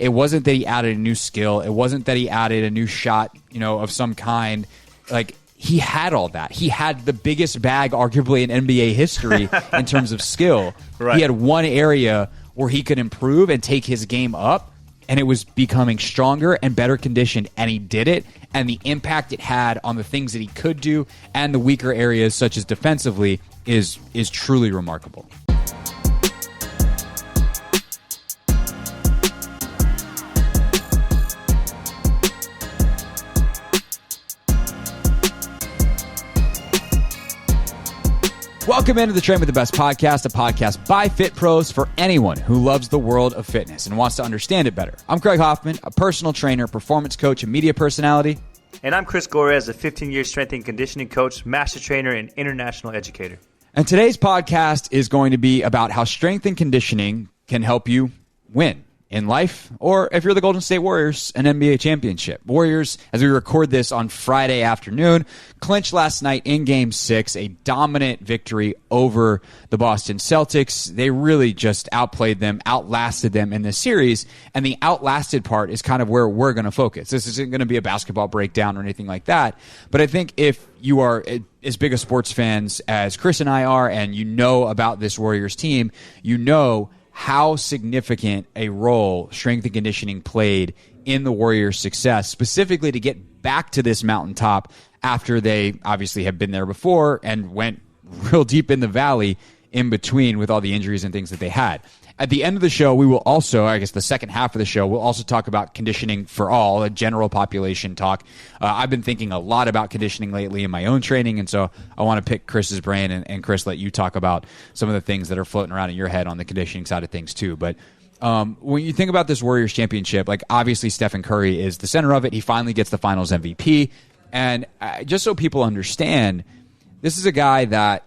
It wasn't that he added a new skill. It wasn't that he added a new shot, of some kind. Like, he had all that. He had the biggest bag, arguably, in NBA history in terms of skill. Right. He had one area where he could improve and take his game up, and it was becoming stronger and better conditioned, and he did it. And the impact it had on the things that he could do and the weaker areas, such as defensively, is truly remarkable. Welcome into the Train with the Best podcast, a podcast by Fit Pros for anyone who loves the world of fitness and wants to understand it better. I'm Craig Hoffman, a personal trainer, performance coach, and media personality. And I'm Chris Gorres, a 15-year strength and conditioning coach, master trainer, and international educator. And today's podcast is going to be about how strength and conditioning can help you win in life, or if you're the Golden State Warriors, an NBA championship. Warriors, as we record this on Friday afternoon, clinched last night in Game 6, a dominant victory over the Boston Celtics. They really just outplayed them, outlasted them in this series, and the outlasted part is kind of where we're going to focus. This isn't going to be a basketball breakdown or anything like that, but I think if you are as big a sports fans as Chris and I are, and you know about this Warriors team, you know how significant a role strength and conditioning played in the Warriors' success, specifically to get back to this mountaintop after they obviously have been there before and went real deep in the valley in between with all the injuries and things that they had. At the end of the show, we will also, I guess the second half of the show, we'll also talk about conditioning for all, a general population talk. I've been thinking a lot about conditioning lately in my own training, and so I want to pick Chris's brain, and Chris, let you talk about some of the things that are floating around in your head on the conditioning side of things too. But when you think about this Warriors championship, like obviously Stephen Curry is the center of it. He finally gets the Finals MVP. And just so people understand, this is a guy that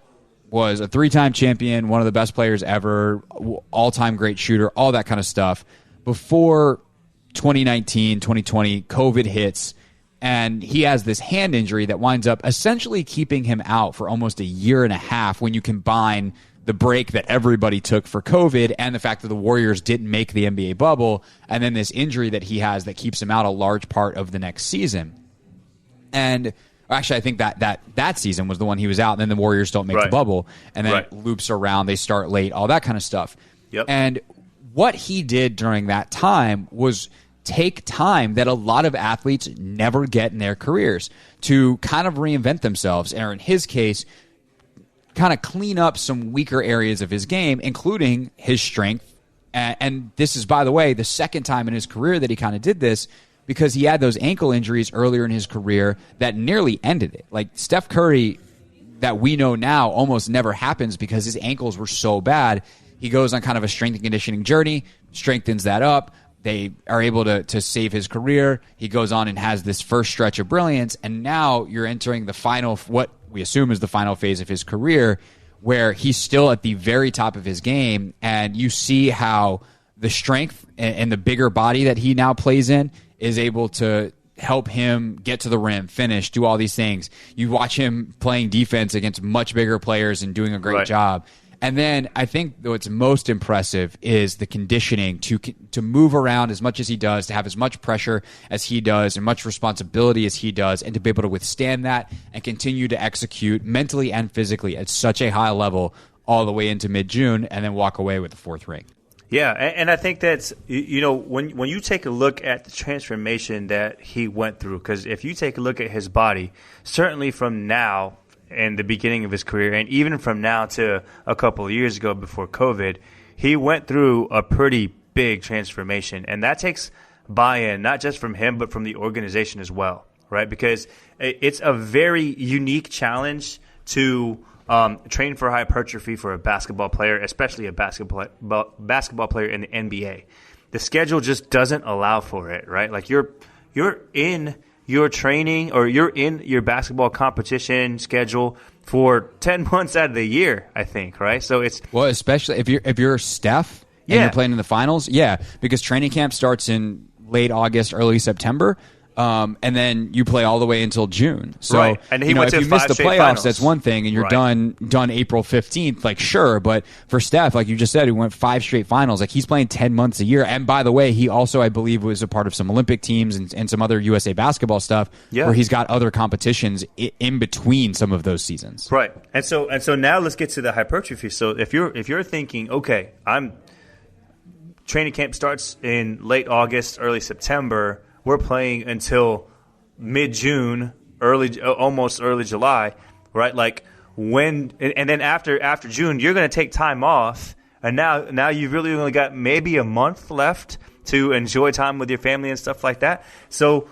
was a three-time champion, one of the best players ever, all-time great shooter, all that kind of stuff. Before 2019, 2020, COVID hits, and he has this hand injury that winds up essentially keeping him out for almost a year and a half when you combine the break that everybody took for COVID and the fact that the Warriors didn't make the NBA bubble, and then this injury that he has that keeps him out a large part of the next season. And actually, I think that season was the one he was out, and then the Warriors don't make the bubble, and then it loops around, they start late, all that kind of stuff. Yep. And what he did during that time was take time that a lot of athletes never get in their careers to kind of reinvent themselves, or in his case, kind of clean up some weaker areas of his game, including his strength. And this is, by the way, the second time in his career that he kind of did this, because he had those ankle injuries earlier in his career that nearly ended it. Like Steph Curry, that we know now, almost never happens because his ankles were so bad. He goes on kind of a strength and conditioning journey, strengthens that up. They are able to save his career. He goes on and has this first stretch of brilliance, and now you're entering the final, what we assume is the final phase of his career, where he's still at the very top of his game, and you see how the strength and the bigger body that he now plays in is able to help him get to the rim, finish, do all these things. You watch him playing defense against much bigger players and doing a great job. And then I think what's most impressive is the conditioning to move around as much as he does, to have as much pressure as he does and much responsibility as he does, and to be able to withstand that and continue to execute mentally and physically at such a high level all the way into mid-June and then walk away with the fourth ring. Yeah, and I think that's, when you take a look at the transformation that he went through, because if you take a look at his body, certainly from now and the beginning of his career, and even from now to a couple of years ago before COVID, he went through a pretty big transformation. And that takes buy-in, not just from him, but from the organization as well, right? Because it's a very unique challenge to train for hypertrophy for a basketball player, especially a basketball player in the NBA. The schedule just doesn't allow for it, right? Like you're in your training, or you're in your basketball competition schedule for 10 months out of the year, I think, right? So it's, well, especially if you're Steph and you're playing in the finals, because training camp starts in late August, early September. And then you play all the way until June. So, right. And he went to if you miss the playoffs, finals. that's one thing, and you're done April 15th. Like, sure, but for Steph, like you just said, he went 5 straight finals. Like, he's playing 10 months a year. And by the way, he also, I believe, was a part of some Olympic teams and some other USA basketball stuff where he's got other competitions in between some of those seasons. Right. And so now let's get to the hypertrophy. So if you're thinking, okay, training camp starts in late August, early September. We're playing until mid-June, almost early July, right? Like and then after June, you're going to take time off, and now you've really only got maybe a month left to enjoy time with your family and stuff like that. So,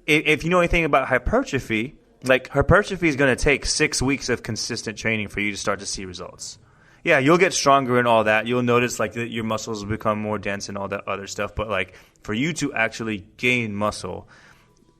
if you know anything about hypertrophy, like hypertrophy is going to take 6 weeks of consistent training for you to start to see results. Yeah, you'll get stronger and all that. You'll notice like that your muscles will become more dense and all that other stuff. But like for you to actually gain muscle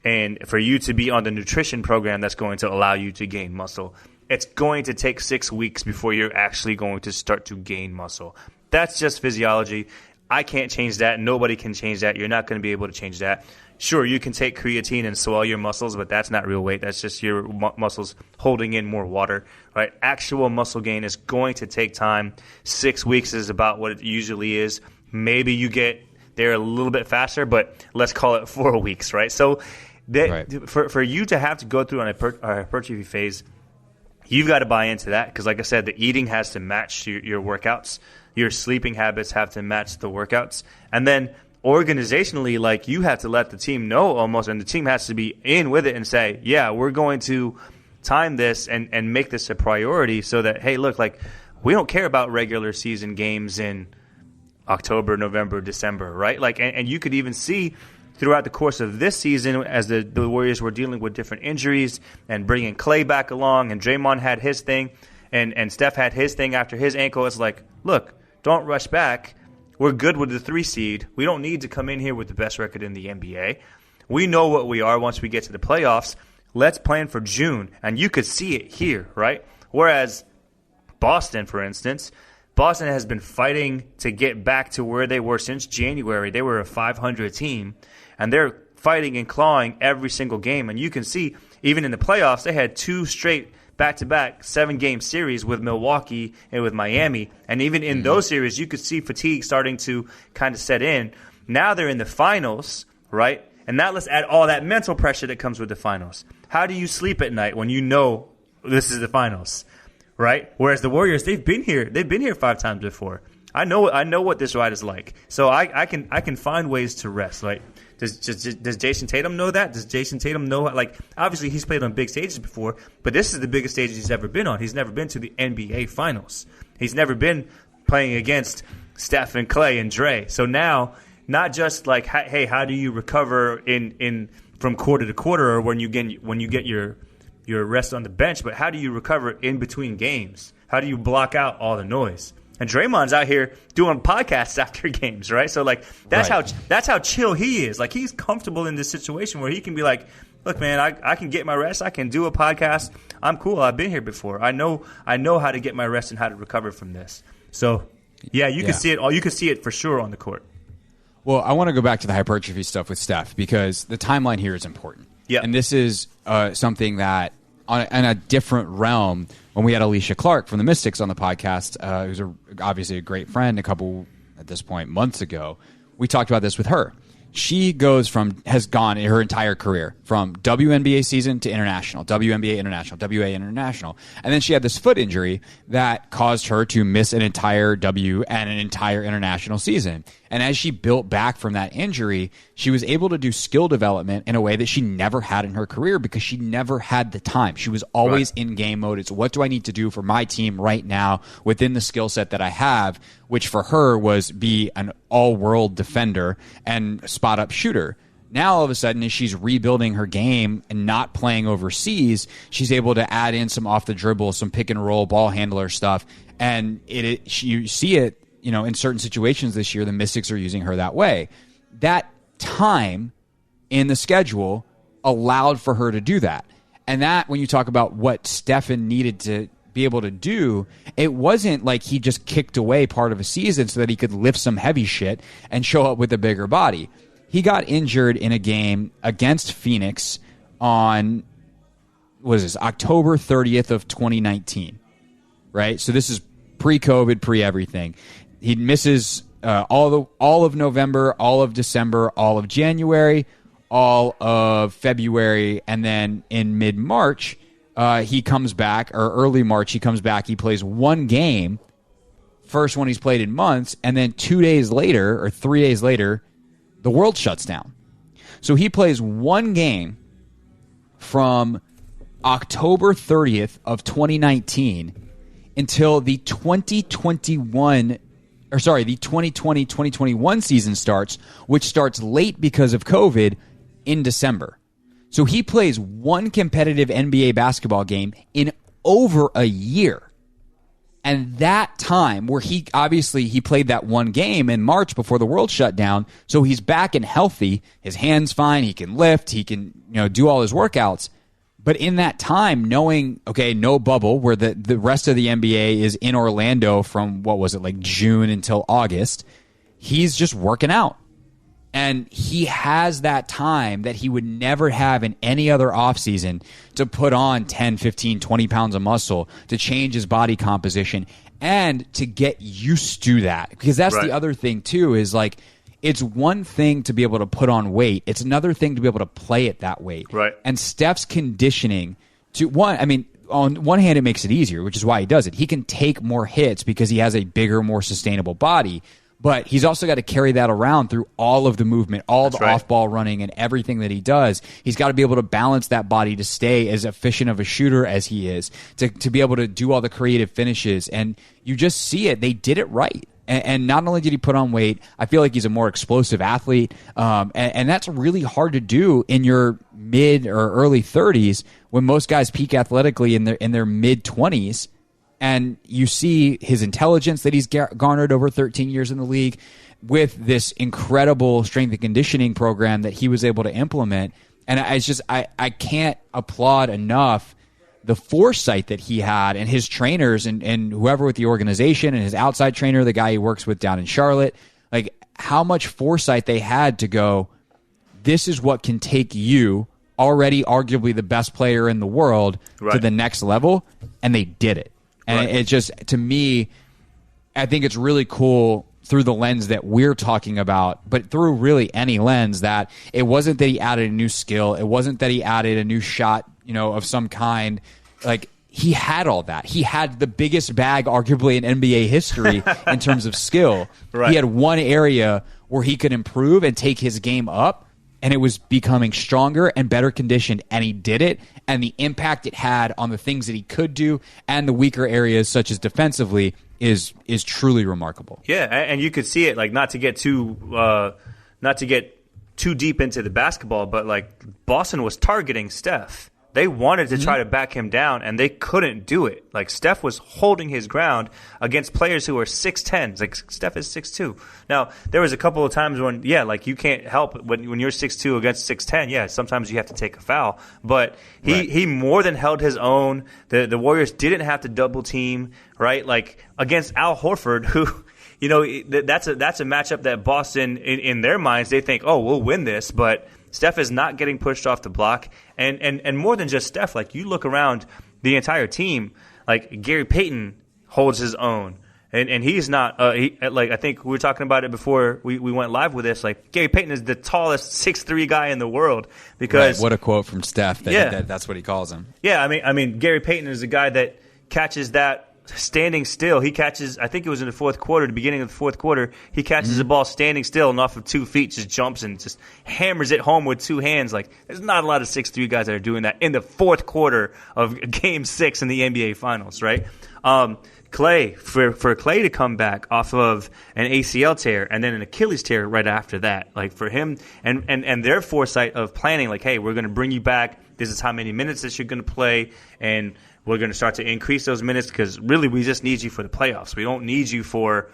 and for you to be on the nutrition program that's going to allow you to gain muscle, it's going to take 6 weeks before you're actually going to start to gain muscle. That's just physiology. I can't change that. Nobody can change that. You're not going to be able to change that. Sure, you can take creatine and swell your muscles, but that's not real weight. That's just your muscles holding in more water, right? Actual muscle gain is going to take time. 6 weeks is about what it usually is. Maybe you get there a little bit faster, but let's call it 4 weeks, right? So for you to have to go through a hypertrophy phase, you've got to buy into that because, like I said, the eating has to match your workouts. Your sleeping habits have to match the workouts. And then organizationally, like you have to let the team know almost, and the team has to be in with it and say, yeah, we're going to time this and make this a priority so that, hey, look, like we don't care about regular season games in October, November, December, right? Like, and you could even see throughout the course of this season as the Warriors were dealing with different injuries and bringing Clay back along, and Draymond had his thing and Steph had his thing after his ankle. It's like, look, don't rush back. We're good with the 3 seed. We don't need to come in here with the best record in the NBA. We know what we are once we get to the playoffs. Let's plan for June. And you could see it here, right? Whereas Boston, for instance, Boston has been fighting to get back to where they were since January. They were a 500 team, and they're fighting and clawing every single game. And you can see, even in the playoffs, they had 2 straight back-to-back 7-game series with Milwaukee and with Miami. And even in those series, you could see fatigue starting to kind of set in. Now they're in the finals, right? And now let's add all that mental pressure that comes with the finals. How do you sleep at night when you know this is the finals, right? Whereas the Warriors, they've been here 5 times before. I know what this ride is like. So I can find ways to rest, right? Does Jason Tatum know that? Does Jason Tatum know? Like, obviously, he's played on big stages before, but this is the biggest stage he's ever been on. He's never been to the NBA Finals. He's never been playing against Steph and Clay and Dre. So now, not just like, hey, how do you recover in from quarter to quarter, or when you get your rest on the bench, but how do you recover in between games? How do you block out all the noise? And Draymond's out here doing podcasts after games, right? So like that's how chill he is. Like he's comfortable in this situation where he can be like, look, man, I can get my rest. I can do a podcast. I'm cool. I've been here before. I know how to get my rest and how to recover from this. So yeah, you can see it. You can see it for sure on the court. Well, I want to go back to the hypertrophy stuff with Steph because the timeline here is important. Yeah, and this is something that in a different realm. When we had Alicia Clark from the Mystics on the podcast, who's obviously a great friend, at this point, months ago, we talked about this with her. She has gone her entire career from WNBA season to international, WNBA international, WA international. And then she had this foot injury that caused her to miss an entire W and an entire international season. And as she built back from that injury, she was able to do skill development in a way that she never had in her career because she never had the time. She was always in game mode. It's what do I need to do for my team right now within the skill set that I have, which for her was be an all-world defender and spot-up shooter. Now, all of a sudden, as she's rebuilding her game and not playing overseas, she's able to add in some off-the-dribble, some pick-and-roll, ball handler stuff. And you see it, in certain situations this year, the Mystics are using her that way. That time in the schedule allowed for her to do that. And that, when you talk about what Stephen needed to be able to do, it wasn't like he just kicked away part of a season so that he could lift some heavy shit and show up with a bigger body. he got injured in a game against Phoenix on, what is this, October 30th of 2019, right? So this is pre-COVID, pre-everything. He misses all of November, all of December, all of January, all of February, and then in mid-March, he comes back, or early March, he comes back. He plays one game, first one he's played in months, and then 2 days later, or 3 days later, the world shuts down. So he plays one game from October 30th of 2019 until the 2020-2021 season starts, which starts late because of COVID in December. So he plays one competitive NBA basketball game in over a year. And that time where he played that one game in March before the world shut down, so he's back and healthy, his hand's fine, he can lift, he can do all his workouts. But in that time, knowing, okay, no bubble, where the rest of the NBA is in Orlando from, what was it, like June until August, he's just working out. And he has that time that he would never have in any other offseason to put on 10, 15, 20 pounds of muscle, to change his body composition, and to get used to that. Because that's the other thing, too, is like, it's one thing to be able to put on weight. It's another thing to be able to play at that weight. Right. And Steph's conditioning, on one hand, it makes it easier, which is why he does it. He can take more hits because he has a bigger, more sustainable body. But he's also got to carry that around through all of the movement, all the off-ball running and everything that he does. He's got to be able to balance that body to stay as efficient of a shooter as he is, to be able to do all the creative finishes. And you just see it. They did it right. And not only did he put on weight, I feel like he's a more explosive athlete. And that's really hard to do in your mid or early 30s when most guys peak athletically in their mid-20s. And you see his intelligence that he's garnered over 13 years in the league with this incredible strength and conditioning program that he was able to implement. And I can't applaud enough the foresight that he had, and his trainers and whoever with the organization, and his outside trainer, the guy he works with down in Charlotte, like how much foresight they had to go, this is what can take you, already arguably the best player in the world, to the next level. And they did it. And it's just, to me, I think it's really cool through the lens that we're talking about, but through really any lens, that it wasn't that he added a new skill. It wasn't that he added a new shot, of some kind. Like, he had all that. He had the biggest bag, arguably, in NBA history in terms of skill. He had one area where he could improve and take his game up, and it was becoming stronger and better conditioned, and he did it. And the impact it had on the things that he could do and the weaker areas, such as defensively, is truly remarkable. Yeah, and you could see it. Like, not to get too deep into the basketball, but like Boston was targeting Steph. They wanted to try to back him down, and they couldn't do it. Like, Steph was holding his ground against players who are 6'10". Like, Steph is 6'2". Now, there was a couple of times when, you can't help when you're 6'2" against 6'10". Yeah, sometimes you have to take a foul. But he more than held his own. The Warriors didn't have to double team, right? Like, against Al Horford, who, that's a matchup that Boston, in their minds, they think, oh, we'll win this, but Steph is not getting pushed off the block. And more than just Steph, like, you look around the entire team, like, Gary Payton holds his own. And he's not, I think we were talking about it before we went live with this. Like, Gary Payton is the tallest 6'3" guy in the world. Because what a quote from Steph. That's what he calls him. Yeah, I mean, Gary Payton is a guy that catches that standing still. He catches, I think it was in the fourth quarter, the beginning of the fourth quarter, he catches the ball standing still and off of 2 feet, just jumps and just hammers it home with two hands. Like, there's not a lot of 6'3" guys that are doing that in the fourth quarter of Game 6 in the NBA Finals, right? Clay, for Clay to come back off of an ACL tear and then an Achilles tear right after that, like, for him and their foresight of planning, like, hey, we're going to bring you back. This is how many minutes that you're going to play, and we're going to start to increase those minutes because really we just need you for the playoffs. We don't need you for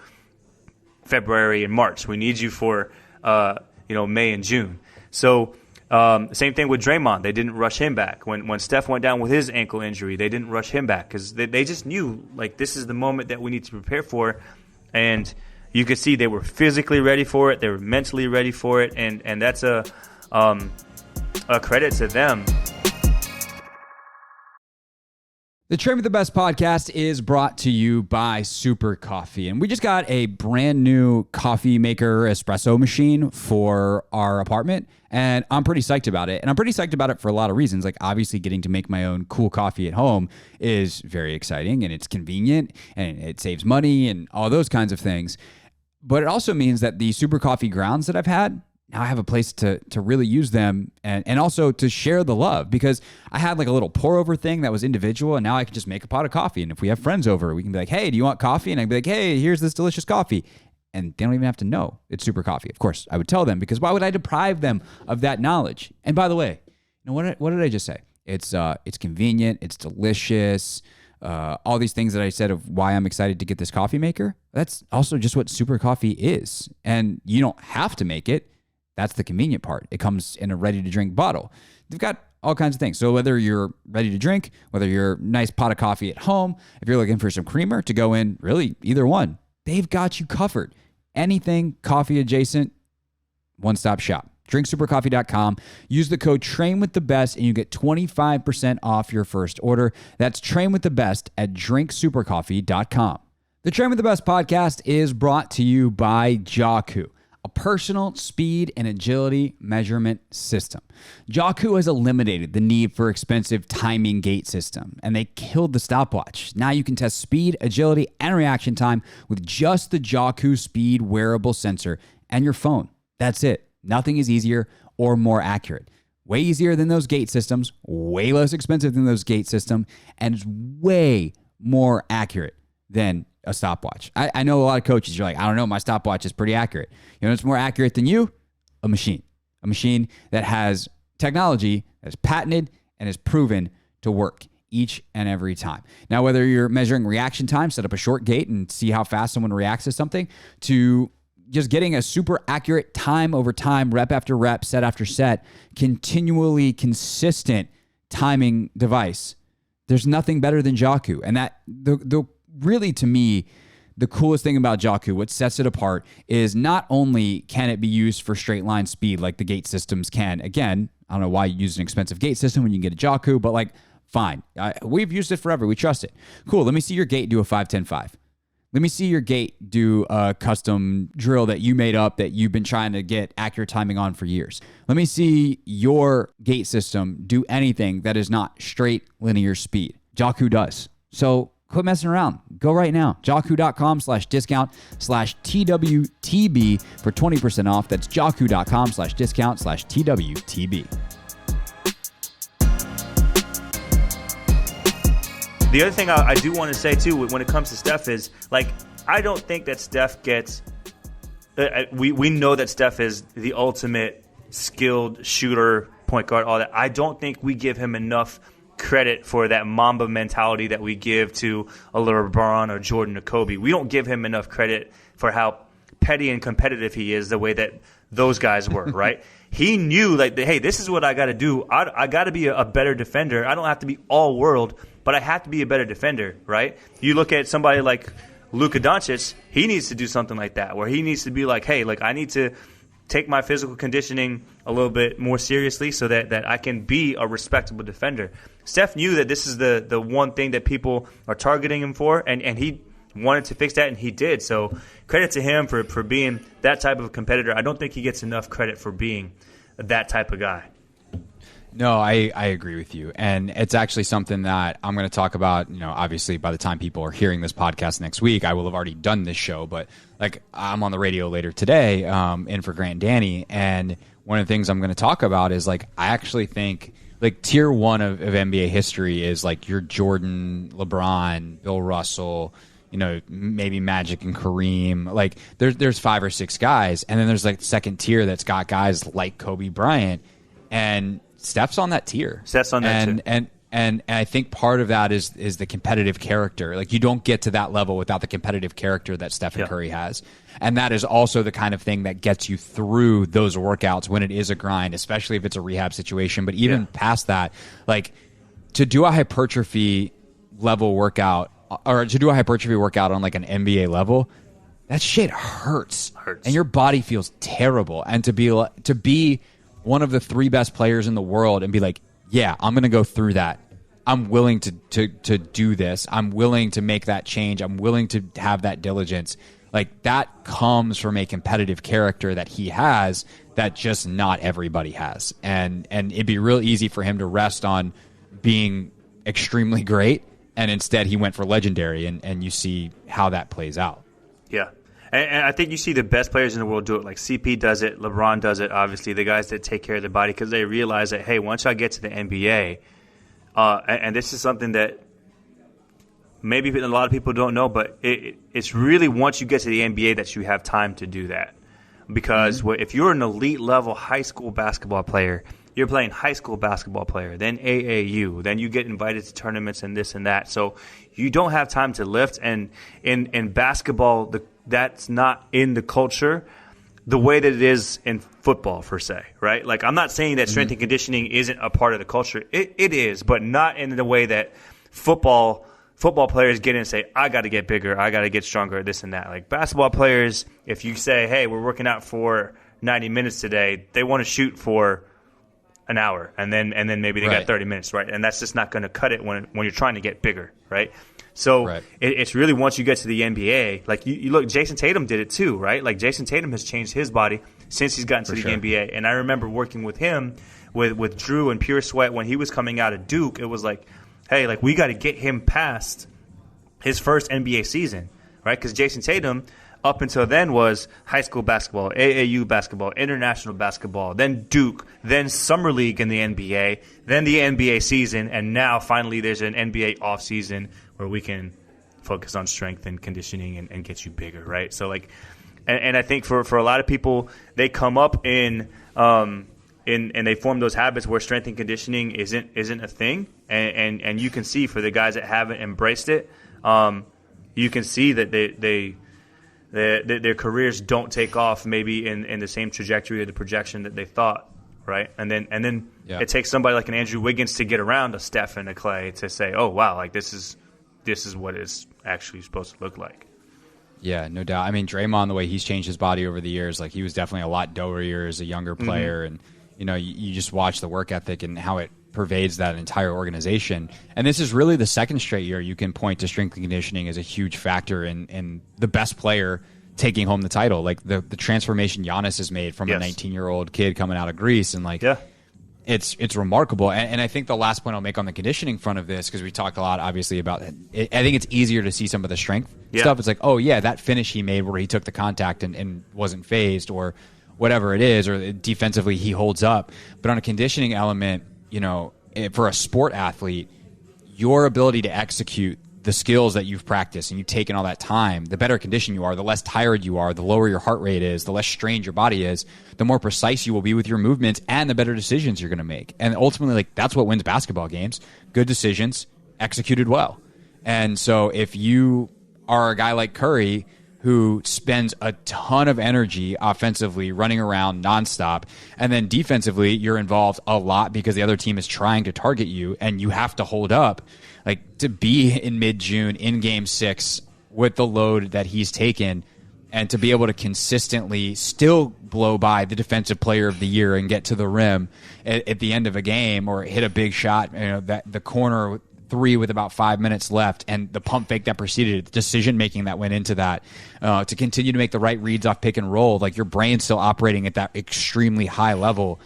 February and March. We need you for May and June. So same thing with Draymond. They didn't rush him back. When Steph went down with his ankle injury, they didn't rush him back because they just knew, like, this is the moment that we need to prepare for. And you could see they were physically ready for it, they were mentally ready for it, and that's a credit to them. The Train with the Best podcast is brought to you by Super Coffee. And we just got a brand new coffee maker espresso machine for our apartment. And I'm pretty psyched about it. And I'm pretty psyched about it for a lot of reasons. Like, obviously, getting to make my own cool coffee at home is very exciting, and it's convenient, and it saves money and all those kinds of things. But it also means that the Super Coffee grounds that I've had, now I have a place to really use them and also to share the love, because I had like a little pour over thing that was individual, and now I can just make a pot of coffee. And if we have friends over, we can be like, hey, do you want coffee? And I'd be like, hey, here's this delicious coffee. And they don't even have to know it's Super Coffee. Of course, I would tell them, because why would I deprive them of that knowledge? And by the way, you know, what did I just say? It's convenient, it's delicious, all these things that I said of why I'm excited to get this coffee maker. That's also just what Super Coffee is. And you don't have to make it. That's the convenient part. It comes in a ready-to-drink bottle. They've got all kinds of things. So whether you're ready to drink, whether you're a nice pot of coffee at home, if you're looking for some creamer to go in, really either one, they've got you covered. Anything coffee adjacent, one-stop shop. DrinkSuperCoffee.com. Use the code TRAINWITHTHEBEST and you get 25% off your first order. That's Train with the Best at DrinkSuperCoffee.com. The Train with the Best podcast is brought to you by Jakku, a personal speed and agility measurement system. Jakku has eliminated the need for expensive timing gate system, and they killed the stopwatch. Now you can test speed, agility, and reaction time with just the Jakku speed wearable sensor and your phone. That's it. Nothing is easier or more accurate. Way easier than those gate systems, way less expensive than those gate systems, and it's way more accurate than a stopwatch. I know a lot of coaches, you're like, I don't know, my stopwatch is pretty accurate. You know what's more accurate than you? A machine. A machine that has technology that is patented and is proven to work each and every time. Now, whether you're measuring reaction time, set up a short gate and see how fast someone reacts to something, to just getting a super accurate time over time, rep after rep, set after set, continually consistent timing device, there's nothing better than Jakku. And that the really, to me, the coolest thing about Jakku, what sets it apart, is not only can it be used for straight line speed like the gate systems can. Again, I don't know why you use an expensive gate system when you can get a Jakku, but like, fine. We've used it forever. We trust it. Cool. Let me see your gate do a 5-10-5. Let me see your gate do a custom drill that you made up that you've been trying to get accurate timing on for years. Let me see your gate system do anything that is not straight linear speed. Jakku does. So quit messing around. Go right now. Jakku.com/discount/TWTB for 20% off. That's Jakku.com/discount/TWTB. The other thing I do want to say, too, when it comes to Steph is, like, I don't think that Steph gets we know that Steph is the ultimate skilled shooter, point guard, all that. I don't think we give him enough credit for that Mamba mentality that we give to a LeBron or Jordan or Kobe. We don't give him enough credit for how petty and competitive he is the way that those guys were, right? He knew, like, hey, this is what I got to do. I got to be a better defender. I don't have to be all world, but I have to be a better defender, right? You look at somebody like Luka Doncic, he needs to do something like that, where he needs to be like, hey, like, I need to take my physical conditioning a little bit more seriously so that I can be a respectable defender. Steph knew that this is the one thing that people are targeting him for, and he wanted to fix that, and he did. So credit to him for being that type of competitor. I don't think he gets enough credit for being that type of guy. No, I agree with you. And it's actually something that I'm going to talk about. You know, obviously by the time people are hearing this podcast next week, I will have already done this show. But like, I'm on the radio later today in for Grant Danny. And one of the things I'm going to talk about is, like, I actually think, like, tier one of NBA history is like your Jordan, LeBron, Bill Russell, you know, maybe Magic and Kareem. Like, there's 5 or 6 guys. And then there's like second tier that's got guys like Kobe Bryant. And Steph's on that tier. Steph's on that too. And I think part of that is the competitive character. Like, you don't get to that level without the competitive character that Stephen Curry has. And that is also the kind of thing that gets you through those workouts when it is a grind, especially if it's a rehab situation. But even past that, like, to do a hypertrophy level workout, or to do a hypertrophy workout on like an NBA level, that shit hurts. And your body feels terrible. And to be one of the 3 best players in the world and be like, yeah, I'm going to go through that. I'm willing to do this. I'm willing to make that change. I'm willing to have that diligence. Like, that comes from a competitive character that he has that just not everybody has. And it'd be real easy for him to rest on being extremely great, and instead he went for legendary, and you see how that plays out. Yeah. And I think you see the best players in the world do it. Like CP does it, LeBron does it, obviously, the guys that take care of their body, because they realize that, hey, once I get to the NBA, and this is something that maybe a lot of people don't know, but it's really once you get to the NBA that you have time to do that. Because if you're an elite level high school basketball player, you're playing high school basketball player, then AAU, then you get invited to tournaments and this and that. So you don't have time to lift. And in basketball, that's not in the culture the way that it is in football, per se, right? Like, I'm not saying that strength and conditioning isn't a part of the culture. It is, but not in the way that football players get in and say, I got to get bigger, I got to get stronger, this and that. Like, basketball players, if you say, hey, we're working out for 90 minutes today, they want to shoot for an hour, and then maybe they got 30 minutes, right? And that's just not going to cut it when you're trying to get bigger, right? So it's really once you get to the NBA, like you look, Jason Tatum did it too, right? Like, Jason Tatum has changed his body since he's gotten to the NBA. And I remember working with him, with Drew and Pure Sweat when he was coming out of Duke. It was like, hey, like, we got to get him past his first NBA season, right? Because Jason Tatum, up until then, was high school basketball, AAU basketball, international basketball, then Duke, then Summer League in the NBA, then the NBA season, and now finally there's an NBA offseason where we can focus on strength and conditioning and get you bigger, right? So, like, and I think for a lot of people, they come up and they form those habits where strength and conditioning isn't a thing, and you can see for the guys that haven't embraced it, you can see that their careers don't take off maybe in the same trajectory or the projection that they thought, right? And then it takes somebody like an Andrew Wiggins to get around a Steph and a Clay to say, oh wow, like this is what it's actually supposed to look like. Yeah, no doubt. I mean, Draymond, the way he's changed his body over the years, like, he was definitely a lot doughier as a younger player, and you just watch the work ethic and how it pervades that entire organization. And this is really the second straight year you can point to strength and conditioning as a huge factor in the best player taking home the title. Like, the transformation Giannis has made from a 19-year-old kid coming out of Greece, and it's remarkable. And I think the last point I'll make on the conditioning front of this, because we talk a lot obviously about it, I think it's easier to see some of the strength stuff. It's like, oh yeah, that finish he made where he took the contact and wasn't phased, or whatever it is, or defensively he holds up. But on a conditioning element, for a sport athlete, your ability to execute the skills that you've practiced and you've taken all that time, the better condition you are, the less tired you are, the lower your heart rate is, the less strained your body is, the more precise you will be with your movements, and the better decisions you're going to make. And ultimately, like, that's what wins basketball games. Good decisions executed well. And so if you are a guy like Curry, who spends a ton of energy offensively running around nonstop, and then defensively you're involved a lot because the other team is trying to target you and you have to hold up, like, to be in mid-June in Game 6 with the load that he's taken, and to be able to consistently still blow by the defensive player of the year and get to the rim at the end of a game, or hit a big shot, that the corner three with about 5 minutes left, and the pump fake that preceded it, the decision making that went into that, to continue to make the right reads off pick and roll, like, your brain's still operating at that extremely high level.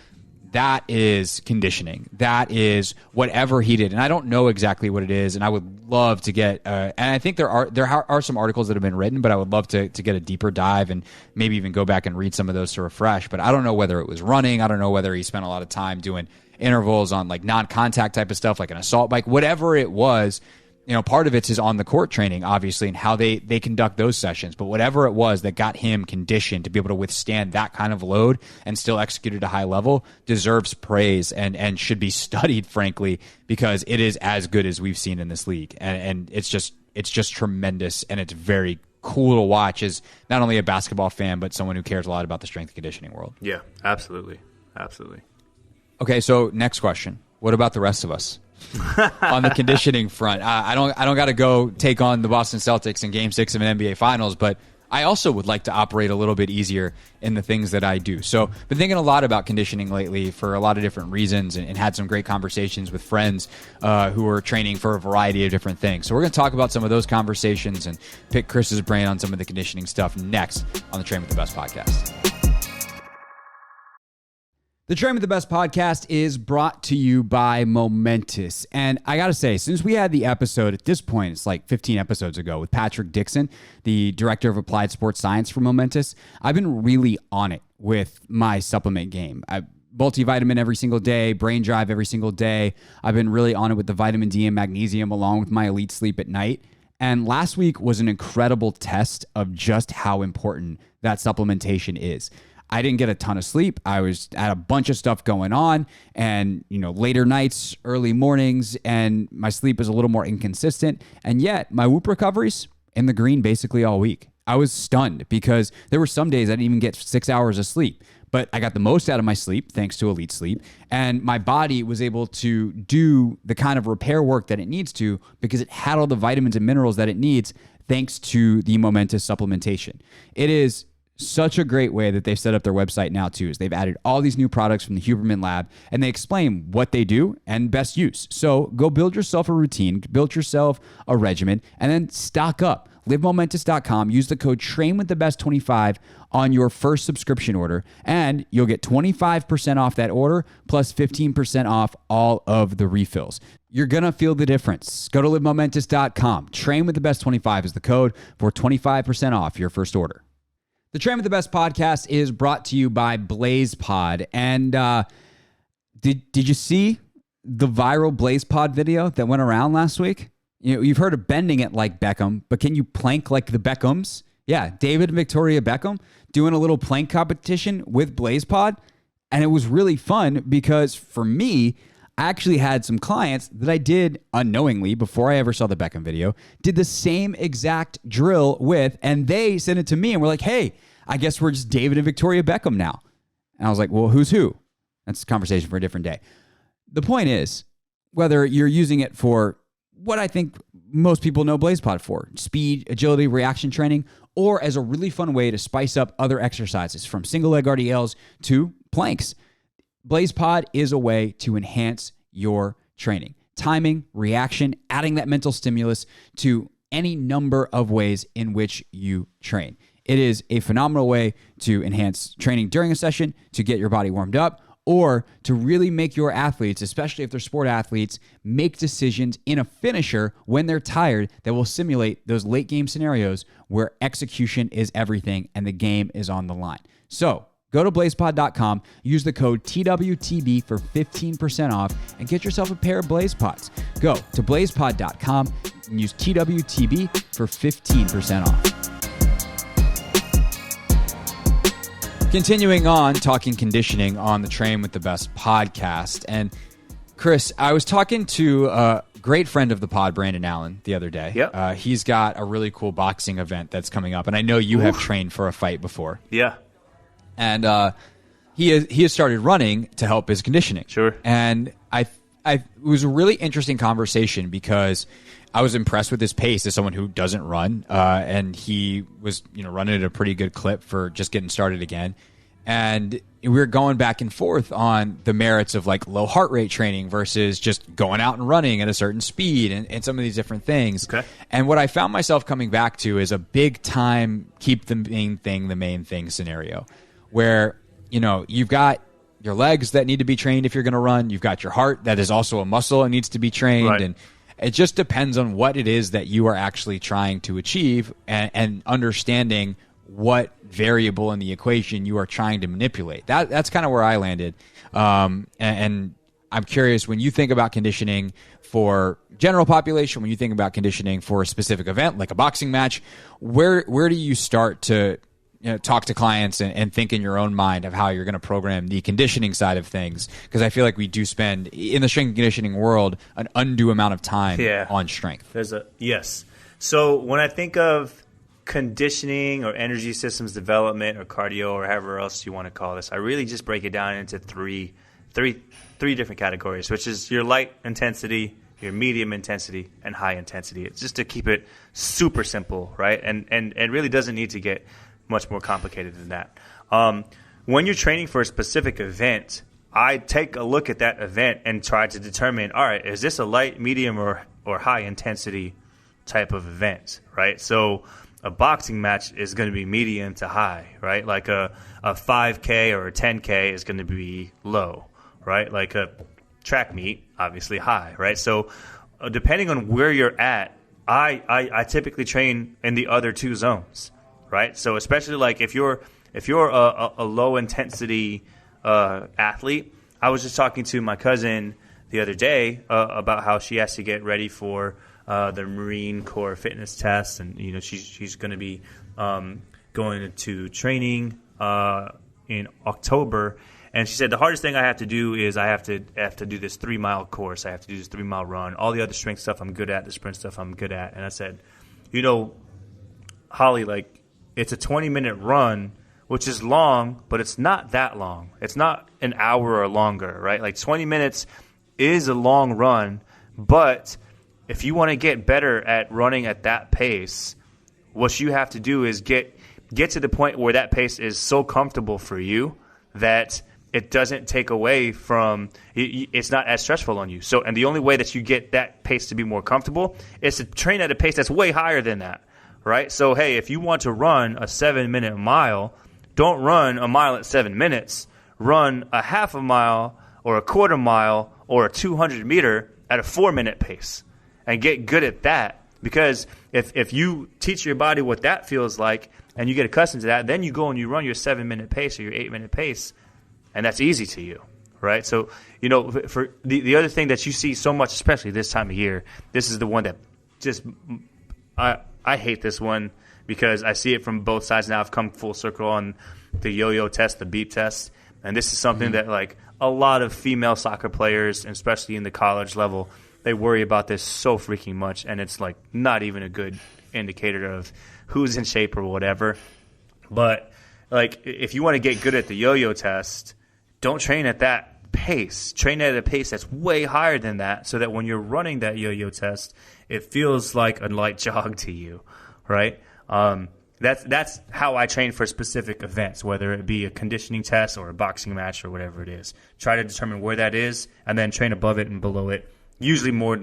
That is conditioning. That is whatever he did, and I don't know exactly what it is. And I would love to get. And I think there are some articles that have been written, but I would love to get a deeper dive and maybe even go back and read some of those to refresh. But I don't know whether it was running. I don't know whether he spent a lot of time doing intervals on, like, non-contact type of stuff, like an assault bike, whatever it was. Part of it's his on the court training, obviously, and how they conduct those sessions. But whatever it was that got him conditioned to be able to withstand that kind of load and still execute at a high level deserves praise and should be studied, frankly, because it is as good as we've seen in this league. And it's just tremendous, and it's very cool to watch as not only a basketball fan, but someone who cares a lot about the strength and conditioning world. Yeah, absolutely. Absolutely. Okay, so next question. What about the rest of us? On the conditioning front, I don't got to go take on the Boston Celtics in Game 6 of an NBA Finals, but I also would like to operate a little bit easier in the things that I do. So been thinking a lot about conditioning lately for a lot of different reasons, and had some great conversations with friends who are training for a variety of different things. So we're going to talk about some of those conversations and pick Chris's brain on some of the conditioning stuff next on the Train with the Best podcast. The Train with the Best podcast is brought to you by Momentous. And I got to say, since we had the episode, at this point, it's like 15 episodes ago, with Patrick Dixon, the director of applied sports science for Momentous, I've been really on it with my supplement game. I multivitamin every single day, brain drive every single day. I've been really on it with the vitamin D and magnesium along with my elite sleep at night. And last week was an incredible test of just how important that supplementation is. I didn't get a ton of sleep. I had a bunch of stuff going on, and later nights, early mornings, and my sleep is a little more inconsistent. And yet my Whoop recovery's in the green basically all week. I was stunned because there were some days I didn't even get 6 hours of sleep, but I got the most out of my sleep thanks to elite sleep, and my body was able to do the kind of repair work that it needs to because it had all the vitamins and minerals that it needs thanks to the Momentous supplementation. It is such a great way that they've set up their website now too, is they've added all these new products from the Huberman Lab, and they explain what they do and best use. So go build yourself a routine, build yourself a regimen, and then stock up. LiveMomentous.com. Use the code TRAINWITHTHEBEST25 on your first subscription order, and you'll get 25% off that order plus 15% off all of the refills. You're going to feel the difference. Go to LiveMomentous.com. TRAINWITHTHEBEST25 is the code for 25% off your first order. The Train with the Best podcast is brought to you by BlazePod. And did you see the viral BlazePod video that went around last week? You've heard of bending it like Beckham, but can you plank like the Beckhams? Yeah, David and Victoria Beckham doing a little plank competition with BlazePod. And it was really fun because for me, I actually had some clients that I did unknowingly before I ever saw the Beckham video, did the same exact drill with, and they sent it to me and were like, hey, I guess we're just David and Victoria Beckham now. And I was like, well, who's who? That's a conversation for a different day. The point is, whether you're using it for what I think most people know BlazePod for, speed, agility, reaction training, or as a really fun way to spice up other exercises from single leg RDLs to planks, BlazePod is a way to enhance your training. Timing, reaction, adding that mental stimulus to any number of ways in which you train. It is a phenomenal way to enhance training during a session, to get your body warmed up, or to really make your athletes, especially if they're sport athletes, make decisions in a finisher when they're tired that will simulate those late game scenarios where execution is everything and the game is on the line. So go to blazepod.com, use the code TWTB for 15% off, and get yourself a pair of BlazePods. Go to blazepod.com and use TWTB for 15% off. Continuing on, talking conditioning on the Train with the Best podcast. And Chris, I was talking to a great friend of the pod, Brandon Allen, the other day. Yep. He's got a really cool boxing event that's coming up, and I know you have trained for a fight before. Yeah. And he has started running to help his conditioning. Sure. And it was a really interesting conversation because I was impressed with his pace as someone who doesn't run, and he was running at a pretty good clip for just getting started again. And we were going back and forth on the merits of like low heart rate training versus just going out and running at a certain speed and some of these different things. Okay. And what I found myself coming back to is a big time keep the main thing scenario where you've got your legs that need to be trained if you're going to run. You've got your heart that is also a muscle and needs to be trained. Right. And it just depends on what it is that you are actually trying to achieve and understanding what variable in the equation you are trying to manipulate. That's kind of where I landed. And I'm curious, when you think about conditioning for general population, when you think about conditioning for a specific event like a boxing match, where do you start to talk to clients and think in your own mind of how you're going to program the conditioning side of things? Because I feel like we do spend, in the strength and conditioning world, an undue amount of time on strength. Yes. So when I think of conditioning or energy systems development or cardio or however else you want to call this, I really just break it down into three different categories, which is your light intensity, your medium intensity, and high intensity. It's just to keep it super simple, right? And it really doesn't need to get much more complicated than that. When you're training for a specific event, I take a look at that event and try to determine, all right, is this a light, medium, or high intensity type of event, right? So a boxing match is going to be medium to high, right? Like a 5K or a 10K is going to be low, right? Like a track meet, obviously high, right? So depending on where you're at, I typically train in the other two zones, right? So especially like if you're a low intensity athlete, I was just talking to my cousin the other day about how she has to get ready for the Marine Corps fitness test, and she's going to be going to training in October. And she said the hardest thing I have to do is I have to do this 3-mile course. I have to do this 3-mile run. All the other strength stuff I'm good at. The sprint stuff I'm good at. And I said, Holly, like it's a 20-minute run, which is long, but it's not that long. It's not an hour or longer, right? Like 20 minutes is a long run, but if you want to get better at running at that pace, what you have to do is get to the point where that pace is so comfortable for you that it doesn't take away from – it's not as stressful on you. So, and the only way that you get that pace to be more comfortable is to train at a pace that's way higher than that, right? So, hey, if you want to run a 7-minute mile, don't run a mile at 7 minutes. Run a half a mile or a quarter mile or a 200-meter at a 4-minute pace and get good at that. Because if you teach your body what that feels like and you get accustomed to that, then you go and you run your 7-minute pace or your 8-minute pace, and that's easy to you, right? So, for the other thing that you see so much, especially this time of year, this is the one that just I hate this one because I see it from both sides now. I've come full circle on the yo-yo test, the beep test, and this is something that like a lot of female soccer players, and especially in the college level, they worry about this so freaking much, and it's like not even a good indicator of who's in shape or whatever. But like if you want to get good at the yo-yo test, don't train at that pace. Train at a pace that's way higher than that, so that when you're running that yo-yo test, it feels like a light jog to you, right? That's how I train for specific events, whether it be a conditioning test or a boxing match or whatever it is. Try to determine where that is, and then train above it and below it. Usually more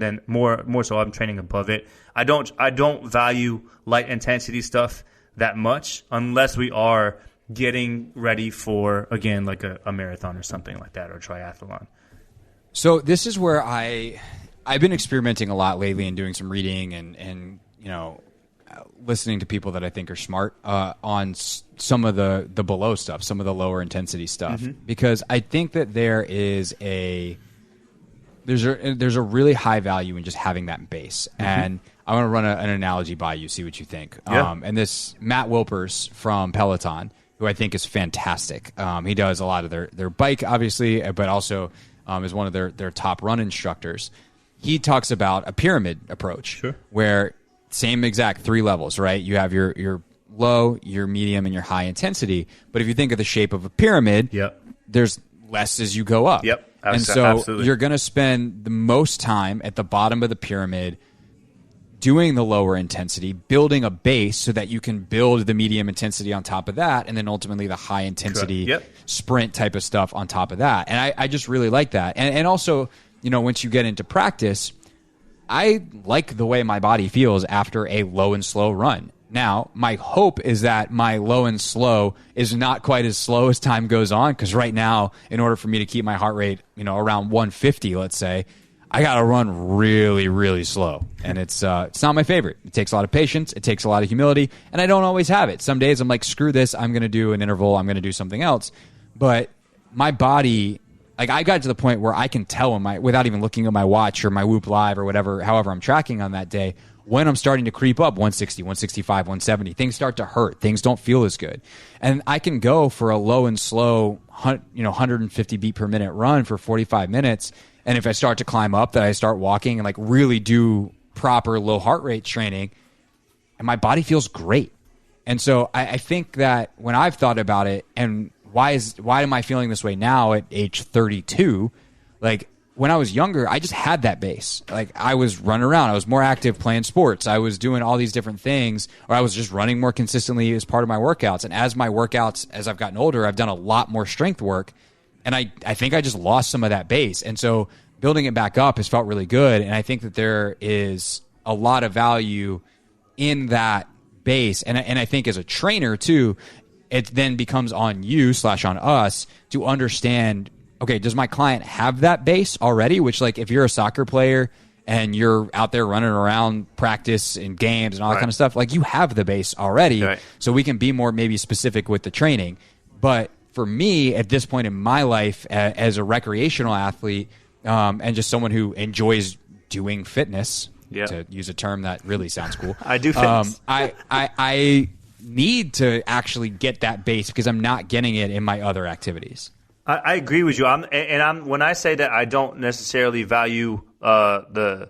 so I'm training above it. I don't value light intensity stuff that much unless we are getting ready for, again, like a marathon or something like that, or a triathlon. So this is where I've been experimenting a lot lately and doing some reading and listening to people that I think are smart on some of the below stuff, some of the lower intensity stuff, because I think that there's a really high value in just having that base. And I want to run an analogy by you, see what you think. Yeah. And this Matt Wilpers from Peloton, who I think is fantastic. He does a lot of their bike, obviously, but also is one of their top run instructors. He talks about a pyramid approach, where same exact 3 levels, right? You have your low, your medium, and your high intensity. But if you think of the shape of a pyramid, there's less as you go up. And so absolutely. You're going to spend the most time at the bottom of the pyramid doing the lower intensity, building a base so that you can build the medium intensity on top of that, and then ultimately the high intensity sprint type of stuff on top of that. And I just really like that. And also, once you get into practice, I like the way my body feels after a low and slow run. Now, my hope is that my low and slow is not quite as slow as time goes on, because right now, in order for me to keep my heart rate, around 150, let's say, I got to run really, really slow. And it's not my favorite. It takes a lot of patience. It takes a lot of humility. And I don't always have it. Some days I'm like, screw this. I'm going to do an interval. I'm going to do something else. But my body, like I got to the point where I can tell without even looking at my watch or my Whoop Live or however I'm tracking on that day, when I'm starting to creep up 160, 165, 170, things start to hurt. Things don't feel as good. And I can go for a low and slow, 150 beat per minute run for 45 minutes. And if I start to climb up, that I start walking and like really do proper low heart rate training, and my body feels great. And so I think that when I've thought about it, and why am I feeling this way now at age 32? Like, when I was younger, I just had that base. Like, I was running around. I was more active playing sports. I was doing all these different things, or I was just running more consistently as part of my workouts. And as I've gotten older, I've done a lot more strength work. And I think I just lost some of that base. And so building it back up has felt really good. And I think that there is a lot of value in that base. And I think as a trainer too, it then becomes on you / on us to understand, okay, does my client have that base already? Which, like, if you're a soccer player and you're out there running around practice and games and all that kind of stuff, like, you have the base already. Right. So we can be more maybe specific with the training. But for me, at this point in my life, as a recreational athlete, and just someone who enjoys doing fitness, to use a term that really sounds cool. I do fitness. I need to actually get that base because I'm not getting it in my other activities. I agree with you. When I say that I don't necessarily value the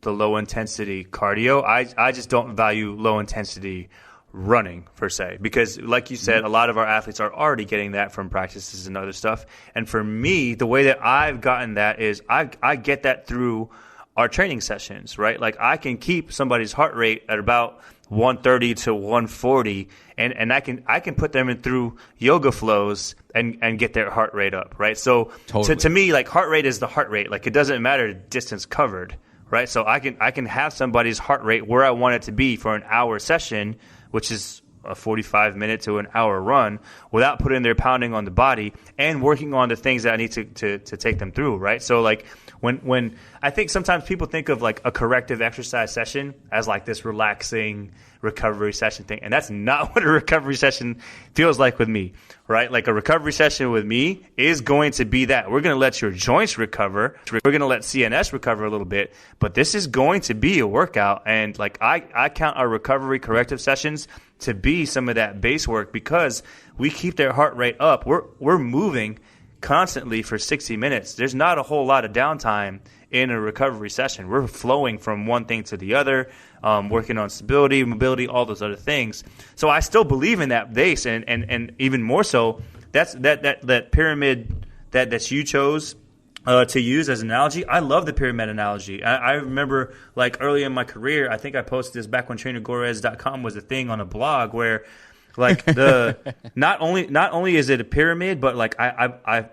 low intensity cardio, I just don't value low intensity running per se, because like you said, a lot of our athletes are already getting that from practices and other stuff. And for me, the way that I've gotten that is I get that through our training sessions, right? Like, I can keep somebody's heart rate at about 130 to 140, and I can put them in through yoga flows and get their heart rate up, right? So to me, like, heart rate is the heart rate. Like, it doesn't matter the distance covered, right? So I can have somebody's heart rate where I want it to be for an hour session, which is a 45-minute to an hour run, without putting their pounding on the body and working on the things that I need to take them through, right? So, like, when I think sometimes people think of, like, a corrective exercise session as, like, this relaxing recovery session thing, and that's not what a recovery session feels like with me, right? Like, a recovery session with me is going to be that. We're going to let your joints recover. We're going to let CNS recover a little bit, but this is going to be a workout. And, like, I count our recovery corrective sessions to be some of that base work, because we keep their heart rate up. We're moving constantly for 60 minutes. There's not a whole lot of downtime in a recovery session. We're flowing from one thing to the other, working on stability, mobility, all those other things. So I still believe in that base, and even more so, that's that pyramid that you chose to use as an analogy. I love the pyramid analogy. I remember, like, early in my career, I think I posted this back when trainergorres.com was a thing on a blog, where, like, the not only is it a pyramid, but, like, I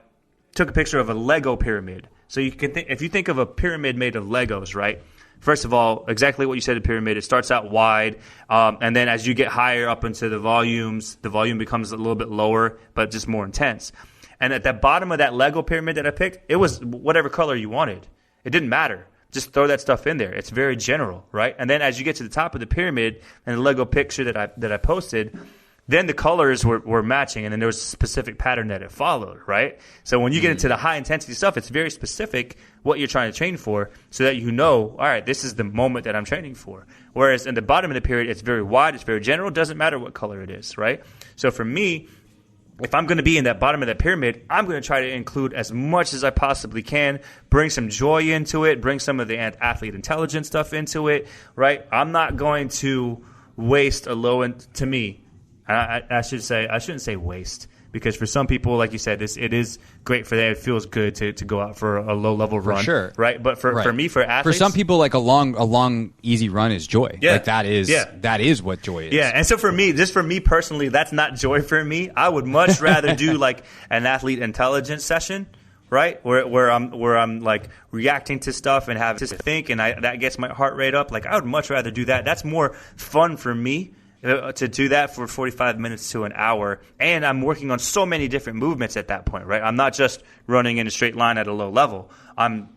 took a picture of a Lego pyramid. So you can if you think of a pyramid made of Legos, right? First of all, exactly what you said, a pyramid. It starts out wide, and then as you get higher up into the volumes, the volume becomes a little bit lower, but just more intense. And at the bottom of that Lego pyramid that I picked, it was whatever color you wanted. It didn't matter. Just throw that stuff in there. It's very general, right? And then as you get to the top of the pyramid and the Lego picture that I posted, then the colors were matching, and then there was a specific pattern that it followed, right? So when you get into the high-intensity stuff, it's very specific what you're trying to train for, so that you know, all right, this is the moment that I'm training for. Whereas in the bottom of the pyramid, it's very wide, it's very general, doesn't matter what color it is, right? So for me, if I'm going to be in that bottom of that pyramid, I'm going to try to include as much as I possibly can, bring some joy into it, bring some of the athlete intelligence stuff into it, right? I'm not going to waste to me, I shouldn't say waste, because for some people, like you said, it is great for them. It feels good to go out for a low level run, sure, right? But for me, for athletes, for some people, like a long easy run is joy. Yeah, like that is what joy is. Yeah, and so for me personally, that's not joy for me. I would much rather do, like, an athlete intelligence session, right? Where I'm like reacting to stuff and have to think, and that gets my heart rate up. Like, I would much rather do that. That's more fun for me. To do that for 45 minutes to an hour, and I'm working on so many different movements at that point, right? I'm not just running in a straight line at a low level. I'm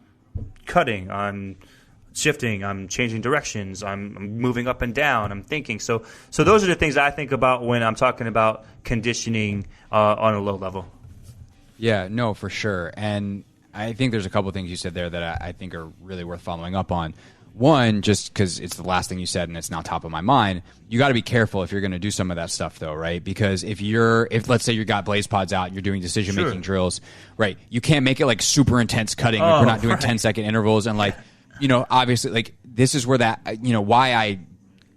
cutting, I'm shifting, I'm changing directions, I'm moving up and down, I'm thinking. So those are the things I think about when I'm talking about conditioning on a low level. Yeah, no, for sure. And I think there's a couple of things you said there that I think are really worth following up on. One, just because it's the last thing you said and it's now top of my mind, you got to be careful if you're going to do some of that stuff, though, right? Because if let's say you got blaze pods out and you're doing decision-making drills, right, you can't make it like super intense cutting. Like, we're not doing 10-second intervals. And, like, obviously, like, this is where why I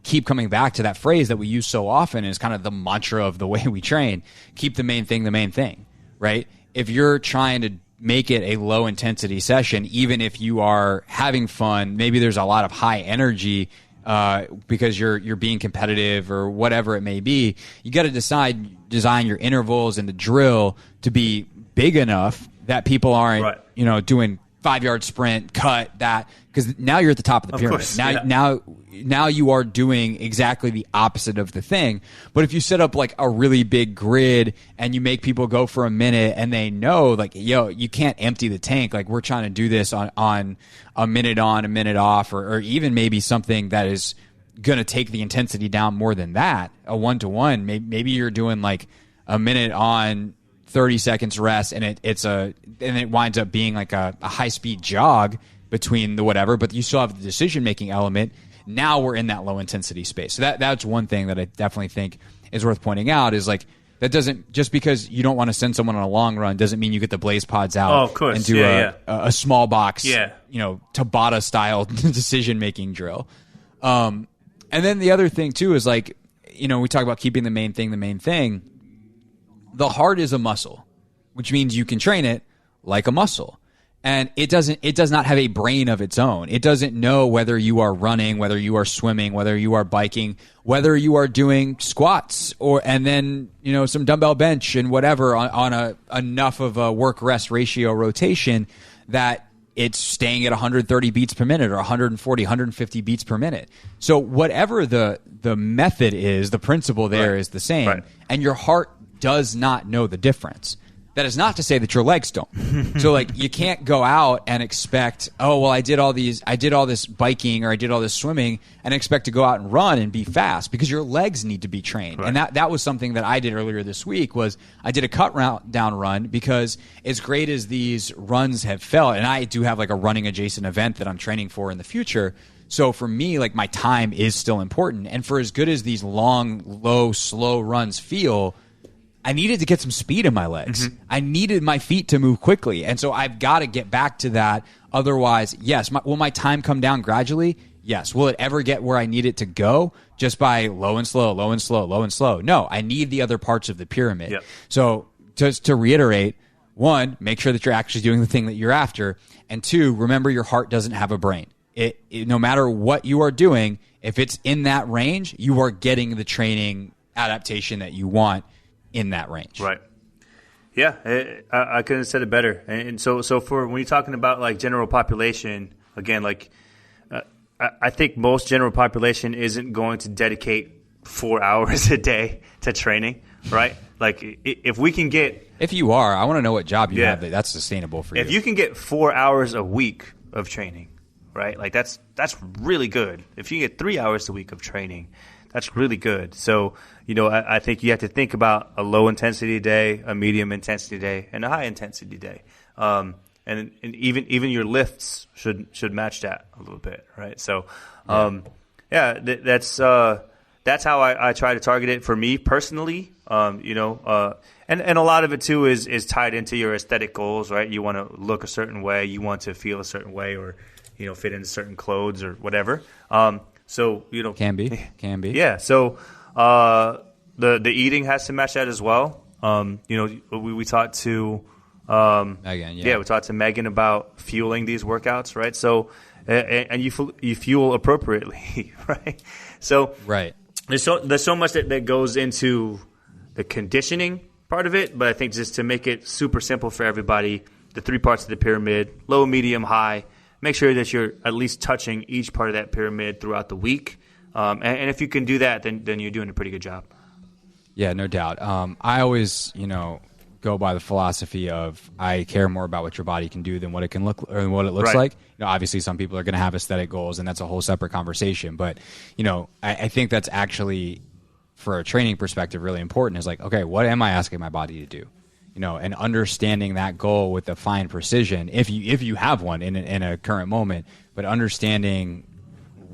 keep coming back to that phrase that we use so often is kind of the mantra of the way we train. Keep the main thing, right? If you're trying to make it a low intensity session, even if you are having fun. Maybe there's a lot of high energy because you're being competitive or whatever it may be. You got to design your intervals and the drill to be big enough that people aren't doing 5-yard sprint, cut that, because now you're at the top of the pyramid. Course, now you are doing exactly the opposite of the thing. But if you set up like a really big grid and you make people go for a minute and they know like, yo, you can't empty the tank. Like we're trying to do this on a minute on, a minute off, or even maybe something that is going to take the intensity down more than that, a 1-to-1. Maybe you're doing like a minute on, 30 seconds rest, and it winds up being like a high speed jog between the whatever, but you still have the decision making element. Now we're in that low intensity space. So that's one thing that I definitely think is worth pointing out is like that doesn't, just because you don't want to send someone on a long run doesn't mean you get the blaze pods out and do a small box, Tabata style decision making drill. And then the other thing too is like, we talk about keeping the main thing. The heart is a muscle, which means you can train it like a muscle. And it does not have a brain of its own. It doesn't know whether you are running, whether you are swimming, whether you are biking, whether you are doing squats and then, some dumbbell bench and whatever on enough of a work rest ratio rotation that it's staying at 130 beats per minute or 140, 150 beats per minute. So whatever the method is, the principle there is the same. Right. And your heart does not know the difference. That is not to say that your legs don't. So like you can't go out and expect, oh well, I did all this biking or I did all this swimming and expect to go out and run and be fast, because your legs need to be trained. Right. And that was something that I did earlier this week. Was I did a cut down run, because as great as these runs have felt, and I do have like a running adjacent event that I'm training for in the future. So for me, like my time is still important. And for as good as these long, low, slow runs feel, I needed to get some speed in my legs. Mm-hmm. I needed my feet to move quickly. And so I've got to get back to that. Otherwise, yes. Will my time come down gradually? Yes. Will it ever get where I need it to go just by low and slow, low and slow, low and slow? No, I need the other parts of the pyramid. Yep. So just to reiterate, 1, make sure that you're actually doing the thing that you're after. And 2, remember your heart doesn't have a brain. It no matter what you are doing, if it's in that range, you are getting the training adaptation that you want in that range. Right. Yeah, I couldn't have said it better. And so for when you're talking about like general population, again, like I think most general population isn't going to dedicate 4 hours a day to training, right? Like if we can get... If you are, I want to know what job you have that's sustainable for you. If you can get 4 hours a week of training, right? Like that's really good. If you get 3 hours a week of training, that's really good. So, I think you have to think about a low intensity day, a medium intensity day, and a high intensity day. And even your lifts should match that a little bit, right? So, that's how I try to target it for me personally. And a lot of it too is tied into your aesthetic goals, right? You want to look a certain way, you want to feel a certain way, or fit in certain clothes or whatever. So can be. Yeah. So the eating has to match that as well. We talked to Megan. We talked to Megan about fueling these workouts, right? So and you fuel appropriately, right? So right. There's so much that goes into the conditioning part of it, but I think just to make it super simple for everybody, the 3 parts of the pyramid: low, medium, high. Make sure that you're at least touching each part of that pyramid throughout the week. And if you can do that, then you're doing a pretty good job. Yeah, no doubt. I always, go by the philosophy of I care more about what your body can do than what it can look or what it looks like. Obviously, some people are going to have aesthetic goals, and that's a whole separate conversation. But, I think that's actually, for a training perspective, really important. Is like, okay, what am I asking my body to do? And understanding that goal with a fine precision, if you have one in a current moment, but understanding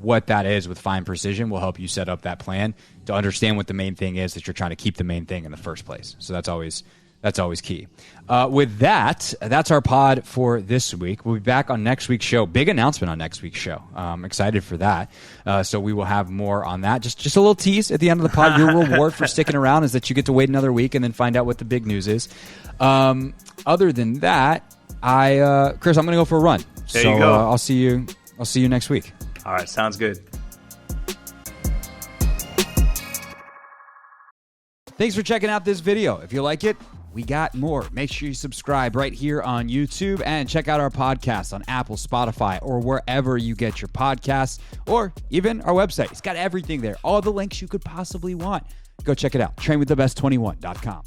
what that is with fine precision will help you set up that plan to understand what the main thing is that you're trying to keep the main thing in the first place. So that's always key. With that, that's our pod for this week. We'll be back on next week's show. Big announcement on next week's show. I'm excited for that. So we will have more on that. Just a little tease at the end of the pod. Your reward for sticking around is that you get to wait another week and then find out what the big news is. Other than that, Chris, I'm going to go for a run. There you go. I'll see you next week. All right, sounds good. Thanks for checking out this video. If you like it, we got more. Make sure you subscribe right here on YouTube and check out our podcast on Apple, Spotify, or wherever you get your podcasts, or even our website. It's got everything there. All the links you could possibly want. Go check it out. Trainwiththebest21.com.